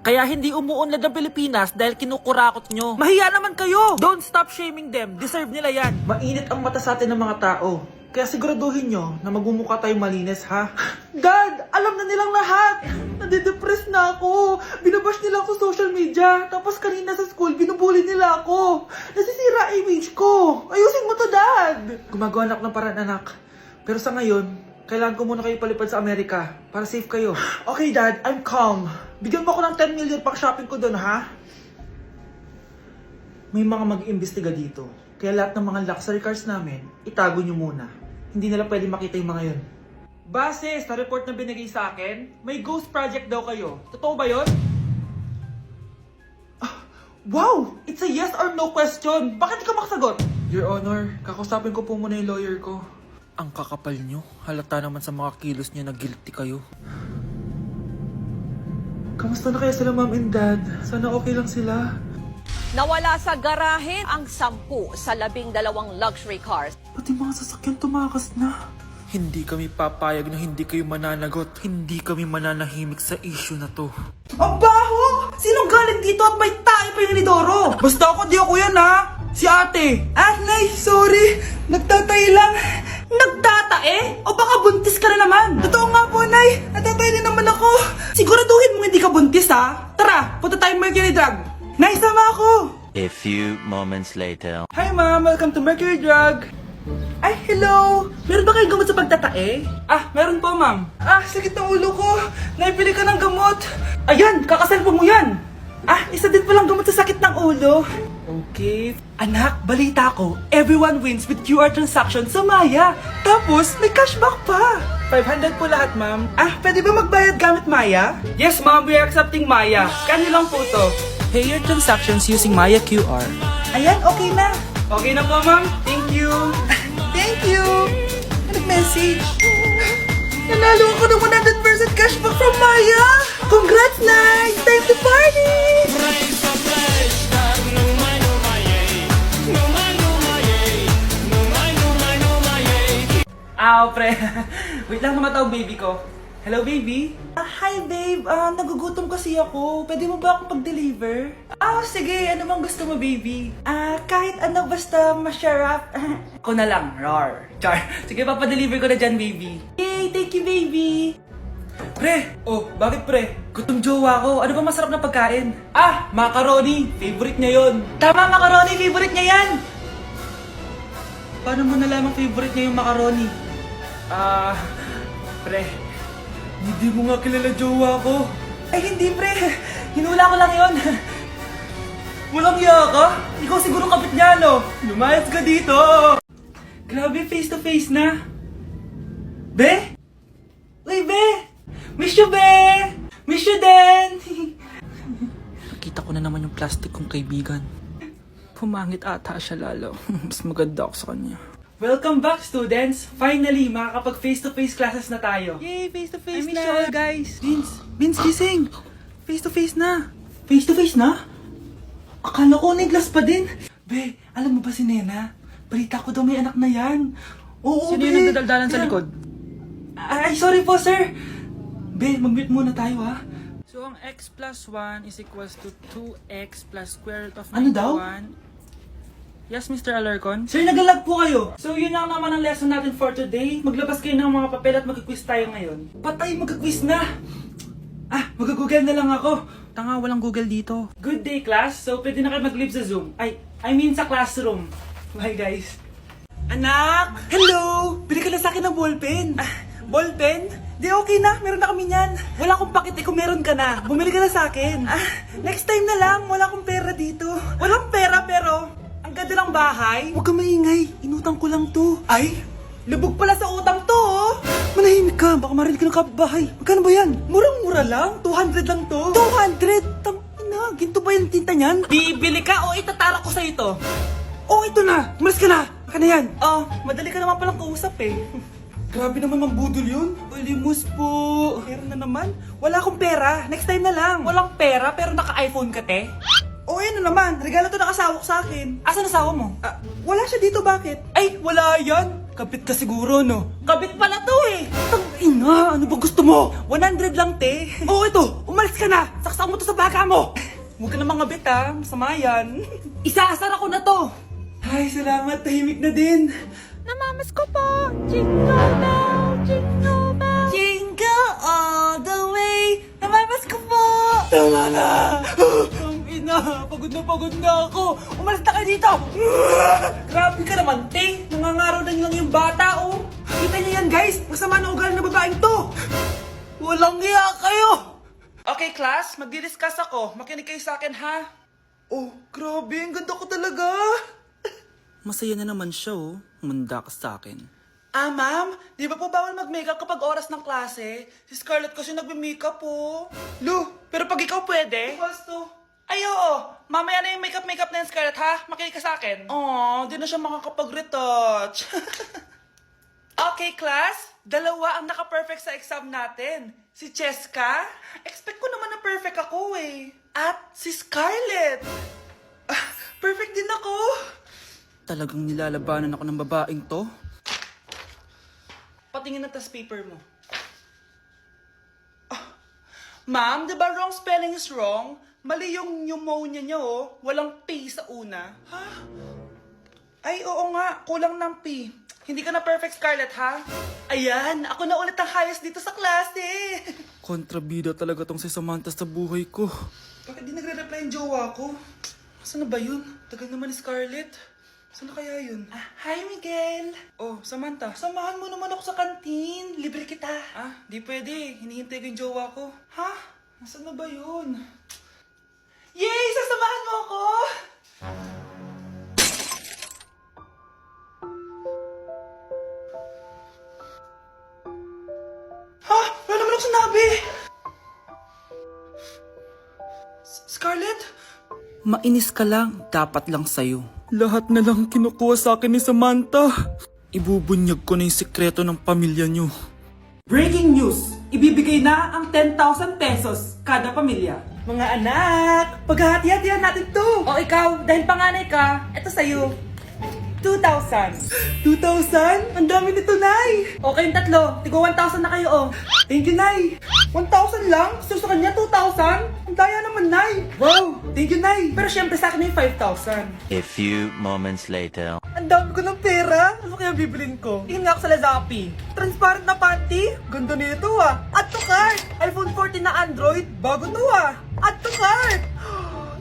Kaya hindi umuunlad ang Pilipinas dahil kinukurakot nyo. Mahiya naman kayo! Don't stop shaming them. Deserve nila yan. Mainit ang mata sa atin ng mga tao. Kaya siguraduhin nyo na magmumukha tayong malinis, ha? Dad! Alam na nilang lahat! Nadidepress na ako! Binabash nila ako sa social media. Tapos kanina sa school, binubuli nila ako. Nasisira image ko. Ayusin mo to, Dad! Gumagawa na ako ng paraan, anak. Pero sa ngayon, kailangan ko muna kayo palipad sa Amerika para safe kayo. Okay, Dad. I'm calm. Bigyan mo ako ng 10 million pang shopping ko doon, ha? May mga mag-iimbestiga dito. Kaya lahat ng mga luxury cars namin, itago nyo muna. Hindi nila pwede makita yung mga yun. Base sa report na binigay sa akin, may ghost project daw kayo. Totoo ba yun? Wow! It's a yes or no question. Bakit di ka makasagot? Your Honor, kakusapin ko po muna yung lawyer ko. Ang kakapal nyo. Halata naman sa mga kilos niya na guilty kayo. Kamusta na kaya sila, Mom and Dad? Sana okay lang sila. Nawala sa garahe ang 10 sa 12 luxury cars. Pati mga sasakyan tumakas na. Hindi kami papayag na hindi kayo mananagot. Hindi kami mananahimik sa issue na to. Ang baho! Sinong galing dito at may tayo pa yung inidoro? Basta ako, di ako yan, ha? Si ate. Ah, Nay, sorry. Nagtatay lang. Nagtatae? O baka buntis ka na naman? Totoo nga po, Nay. Natatay din naman ako. Siguraduhin mo hindi ka buntis, ha? Tara, punta tayong Mercury Drug. Nay, sama ako. A few moments later. Hi, Ma'am. Welcome to Mercury Drug. Ay, hello! Meron ba kayong gamot sa pagtatae? Ah, meron po, ma'am. Ah, sakit ng ulo ko. Naipili ka ng gamot. Ayan, kakasalpon mo yan. Ah, isa din palang gamot sa sakit ng ulo. Okay. Anak, balita ko, everyone wins with QR transaction sa Maya. Tapos, may cashback pa. 500 po lahat, ma'am. Ah, pwede ba magbayad gamit Maya? Yes, ma'am. We are accepting Maya. Kano lang po to? Pay your transactions using Maya QR. Ayan, okay na. Okay na po, ma'am. Thank you. Thank you. Nag-message. Nanalo ako ng 100% cashback from Maya. Congrats, Nay. Time to party. Pre. Wait lang, namatawag baby ko. Hello, baby? Hi, babe. Nagugutom kasi ako. Pwede mo ba akong pag-deliver? Sige. Ano bang gusto mo, baby? Kahit ano basta masarap. Ako na lang. Rar. Char. Sige, papadeliver ko na dyan, baby. Yay! Thank you, baby! Pre! Oh, bakit pre? Gutom jowa ko. Ano ba masarap na pagkain? Macaroni. Favorite niya yon. Tama, macaroni. Favorite niya yan. Paano mo nalaman favorite niya yung macaroni? Pre. Hindi mo nga kilala jowa ko. Ay, hindi pre. Hinula ko lang yon. Walang iya ka? Ikaw siguro kapit niya, no? Lumayas ka dito. Grabe, face to face na. Be? Uy, Be! Miss you, Be! Miss you din! Nakita ko na naman yung plastic kong kaibigan. Pumangit ata siya lalo. Mas maganda ako sa kanya. Welcome back, students! Finally, makakapag face-to-face classes na tayo. Yay! Face-to-face na! I miss you all, guys! Vince, gising! Face-to-face na! Face-to-face na? Akala ko neglas pa din. Be, alam mo ba si Nena? Balita ko daw may anak na yan. Oo, Sino yung nagdadaldalan sa likod? Ay, sorry po, sir! Be, mag-mute muna tayo, ha? So, ang x plus 1 is equals to 2x plus square root of 91. Ano daw? Yes, Mr. Alarcon? Sir, nagalag po kayo. So, yun lang naman ang lesson natin for today. Maglabas kayo ng mga papel at mag-quiz tayo ngayon. Patay, mag-quiz na! Mag-google na lang ako. Tanga, walang Google dito. Good day, class. So, pwede na kayo mag-live sa Zoom. I mean sa classroom. Bye, guys. Anak! Hello! Bili ka na sa akin ng ballpen. Ballpen? Di okay na, meron na kami niyan. Wala akong pakit kung meron ka na. Bumili ka na sa akin. Next time na lang, wala akong pera dito. Walang pera pero ang ganda ng bahay. Huwag ka maingay, inutang ko lang to. Ay, lubog pala sa utang to, oh. Manahimik ka, baka marinig ka ng kapitbahay. Magkano ba yan? Murang-mura lang, 200 lang to. 200? Tangina, ginto ba yung tinta niyan? Bibili ka o itatara ko sa ito? Oh, ito na, umalis ka na. Baka na yan. Madali ka naman palang kausap eh. Grabe naman mambudol yun. Limus po. Meron na naman. Wala akong pera. Next time na lang. Walang pera pero naka-iPhone ka, te? O, yan na naman. Regalo to ng asawa ko sa akin. Asan asawa mo? Wala siya dito, bakit? Ay, wala yan. Kabit ka siguro, no? Kabit pala to eh! Ina, ano ba gusto mo? 100 lang, te. Oo, ito. Umalis ka na. Saksak mo to sa baka mo. Huwag ka na mga bit, ha. Masama yan. Isaasara ko na to. Ay, salamat. Tahimik na din. Namamas ko po. Jingle bell, jingle bell. Jingle all the way. Namamas ko po. Tama na. Ang ina, pagod na ako. Umalis na kayo dito. Grabe ka naman, te. Nangangaraw na lang yung bata, oh. Kita niyo yan, guys. Masama na ugali na babaeng to. Walang iya kayo. Okay, class. Magdi-discuss ako. Makinig kayo sa akin, ha? Oh, grabe. Ang ganda ko talaga. Masaya na naman siya, oh. Manda ka sa akin. Ah, ma'am? Di ba po bawal mag-makeup kapag oras ng klase? Si Scarlett kasi nagme-makeup po. Lu, pero pag ikaw pwede? Gusto. Ay, oo. Mamaya na yung makeup na yung Scarlett, ha? Makinig ka sa akin. Aw, di na siya makakapag-retouch. Okay, class. Dalawa ang naka-perfect sa exam natin. Si Cheska. Expect ko naman na perfect ako, eh. At si Scarlett. Perfect din ako. Talagang nilalabanan ako ng babaeng to. Patingin na tas paper mo. Ma'am, di ba wrong spelling is wrong? Mali yung pneumonia niya, oh. Walang P sa una. Ha? Ay, oo nga. Kulang ng P. Hindi ka na perfect, Scarlett, ha? Ayan, ako na ulit ang highest dito sa klase. Kontrabida talaga tong si Samantha sa buhay ko. Bakit di nagre-reply yung jowa ko? Saan na ba yun? Tagal naman ni Scarlett. Saan na kaya yun? Hi, Miguel! Oh, Samantha, samahan mo naman ako sa kantin. Libre kita. Di pwede. Hinihintay ko yung jowa ko. Ha? Nasaan na ba yun? Yay! Sasamahan mo ako! Ha? Wala naman ako sinabi! Scarlett? Mainis ka lang. Dapat lang sa'yo. Lahat na lang kinukuha sa akin ni Samantha. Ibubunyag ko na yung sikreto ng pamilya nyo. Breaking news! Ibibigay na ang 10,000 pesos kada pamilya. Mga anak, paghahati-hatihan natin to. O ikaw, dahil panganay ka, eto sa'yo. 2,000. 2,000? Ang dami nito, Nay. O kayong tatlo, tigo 1,000 na kayo, oh. Thank you, Nay. 1,000 lang? So sa kanya, 2,000? Ang daya naman, Nay. Wow, thank you, Nay. Pero syempre sa akin yung 5,000. A few moments later. Ang dami ko ng pera. Ano kaya bibilin ko? Tingin nga ako sa Lazappi. Transparent na panty? Ganda nito, ah. Add to cart. iPhone 14 na Android. Bago to, ah. Add to cart.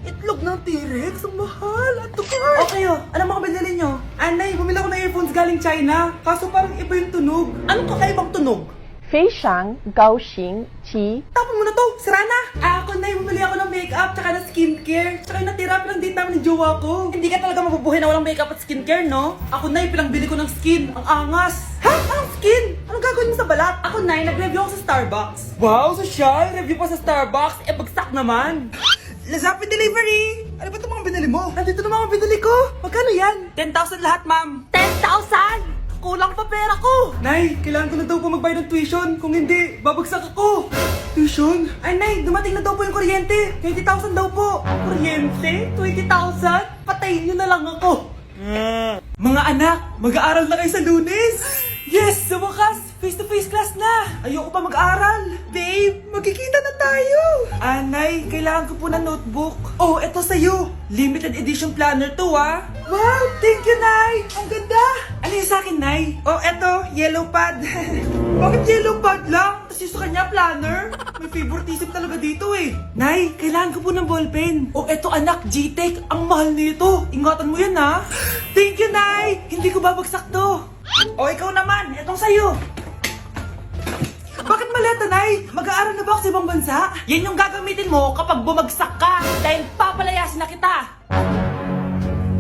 Itlog ng T-Rex. Ang mahal. Add to cart. Okay, oh. Ano mga binili nyo? Anay, bumili ako ng earphones galing China. Kaso parang iba yung tunog. Anong kakaibang tunog? 非常高兴其 Tapon mo na to! Sira na! Ako na bumili ako ng makeup tsaka ng skincare. Tsaka yung natira lang din namin ng jowa ko. Hindi ka talaga mabubuhay na walang makeup at skincare, no? Ako na pinangbili ko ng skin. Ang angas! Ha? Anong skin? Anong gagawin mo sa balat? Ako na nag-review ako sa Starbucks. Wow, social! Review pa sa Starbucks? Eh, bagsak naman! Lazappi delivery! Ano ba itong mga binili mo? Nandito na mga binili ko! Magkano yan? 10,000 lahat, ma'am! 10,000! Kulang pa pera ko! Nay, kailangan ko na daw po magbayad ng tuition. Kung hindi, babagsak ako. Tuition? Ay, Nay, dumating na daw po yung kuryente. 20,000 daw po. Kuryente? 20,000? Patayin niyo na lang ako. Mga anak, mag-aaral na kayo sa Lunes. Yes, sa wakas, face-to-face class na. Ayoko pa mag-aaral. Babe, magkikita na tayo. Nay, kailangan ko po ng notebook. Oh, eto sa'yo. Limited edition planner to, ah. Wow, thank you, Nay. Ang ganda. Ano yung sa'kin, Nay? Oh, eto, yellow pad. Bakit yellow pad lang? Tapos yung sa kanya, planner. May favoritism talaga dito, eh. Nay, kailangan ko po ng ballpen. Oh, eto, anak, G-Tech. Ang mahal nito. Ingatan mo yan, ha. Thank you, Nay. Hindi ko babagsak to. O, ikaw naman. Etong sa'yo. Bakit maleta, Nay? Mag-aaral na ba ako sa ibang bansa? Yan yung gagamitin mo kapag bumagsak ka. Dahil papalayasin na kita.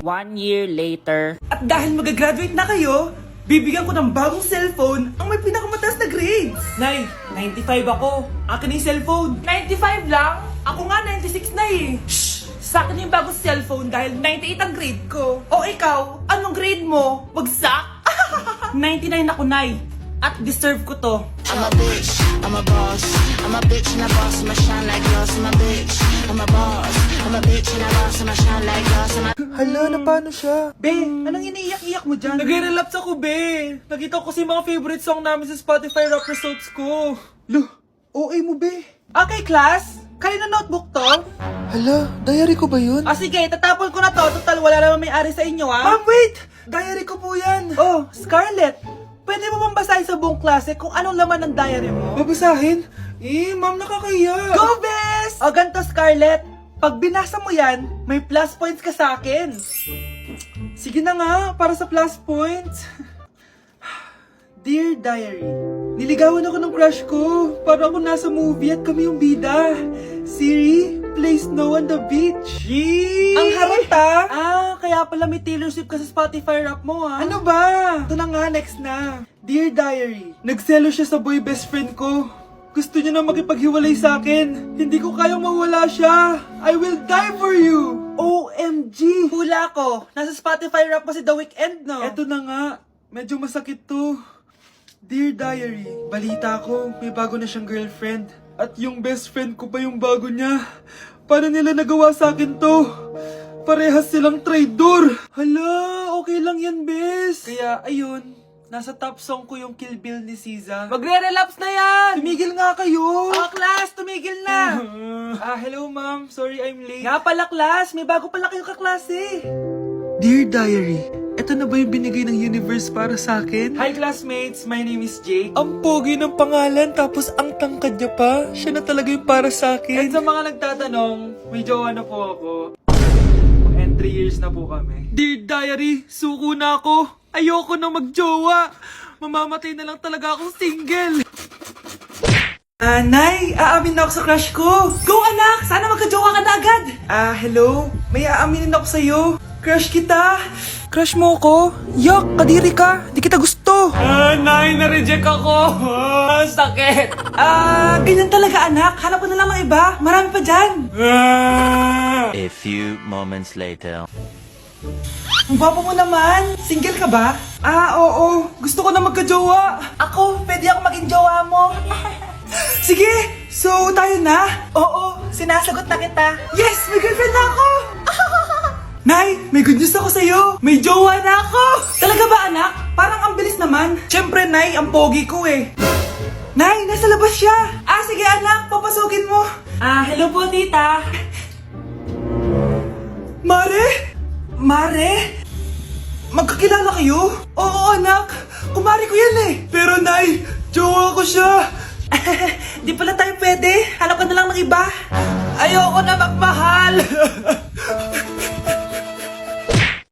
1 year later. At dahil mag-graduate na kayo, bibigyan ko ng bagong cellphone ang may pinakamataas na grades. Nay, 95 ako. Akin yung cellphone. 95 lang? Ako nga 96 na eh. Shh! Sa akin yung bagong cellphone dahil 98 ang grade ko. O ikaw, anong grade mo? Bagsak? 99 ako, Nay. At deserve ko to. I'm a bitch, I'm a boss. I'm a bitch and a boss, I'ma shine like glass. I'm a bitch, I'm a boss. I'm Hala, na paano siya? Be, anong iniiyak-iyak mo dyan? Nagre-relapse ako, be. Nakita ko kasi mga favorite song namin sa Spotify rap results ko. Lo, OA mo, be. Okay, class. Kanina notebook to? Hala, diary ko ba yun? Ah, sige, tatapon ko na to. Total, wala naman may-ari sa inyo, ah. Ma'am, wait! Diary ko po yan. Oh, Scarlett. Pwede mo bang basahin sa buong klase kung anong laman ng diary mo? Babasahin? Eh, ma'am, nakakahiya. Go, best! O, ganito, Scarlett. Pag binasa mo yan, may plus points ka sa akin. Sige na nga, para sa plus points. Dear Diary, niligawan ako ng crush ko. Para ako nasa movie at kami yung bida. Siri plays Snow on the Beach. Yee! Ang harot ah! Ah, kaya pala may Taylor Swift ka sa Spotify rap mo ah. Ano ba? Ito na nga, next na. Dear Diary, nagselo siya sa boy best friend ko. Gusto niya na makipaghiwalay sa akin. Hindi ko kayang mawala siya. I will die for you. OMG! Hula ko. Nasa Spotify rap mo si The Weeknd, no? Eto na nga. Medyo masakit to. Dear Diary, balita ko, may bago na siyang girlfriend. At yung best friend ko pa yung bago niya. Paano nila nagawa sa akin to? Parehas silang traitor. Hala, okay lang yan, bes. Kaya, ayun. Nasa top song ko yung Kill Bill ni SZA. Magre-relapse na yan! Tumigil nga kayo! Ah, class! Tumigil na! Hello ma'am. Sorry I'm late. Nga pala, class! May bago pala kayong kaklase. Dear Diary, eto na ba yung binigay ng universe para sa akin? Hi classmates, my name is Jake. Ang pogi ng pangalan tapos ang tangkad niya pa. Siya na talaga yung para sa akin. And sa mga nagtatanong, may jowa na po ako. And 3 years na po kami. Dear Diary, suko na ako. Ayoko na magjowa. Mamamatay na lang talaga akong single. Nay, aamin na ako sa crush ko. Go anak, sana magkajowa ka na agad. Hello? May aaminin ako sa'yo. Crush kita. Crush mo ko? Yuck, kadiri ka. Di kita gusto. Nay, na-reject ako. Sakit. Ganyan talaga anak. Hanap ko na lang ng iba. Marami pa dyan. A few moments later. Ang gwapo mo naman. Single ka ba? Oo. Gusto ko na magka-jowa. Ako, pwede ako maging jowa mo. Sige, so tayo na? Oo, sinasagot na kita. Yes, may girlfriend na ako. Nay, may good news ako sa'yo. May jowa na ako. Talaga ba anak? Parang ang bilis naman. Siyempre, Nay, ang pogi ko eh. Nay, nasa labas siya. Sige anak, papasukin mo. Hello po tita. Mare? Magkakilala kayo? Oo, anak. Kumari ko yan eh. Pero, Nay, jowa ko siya. Di pala tayo pwede. Hanap ka na lang ng iba. Ayoko na magmahal.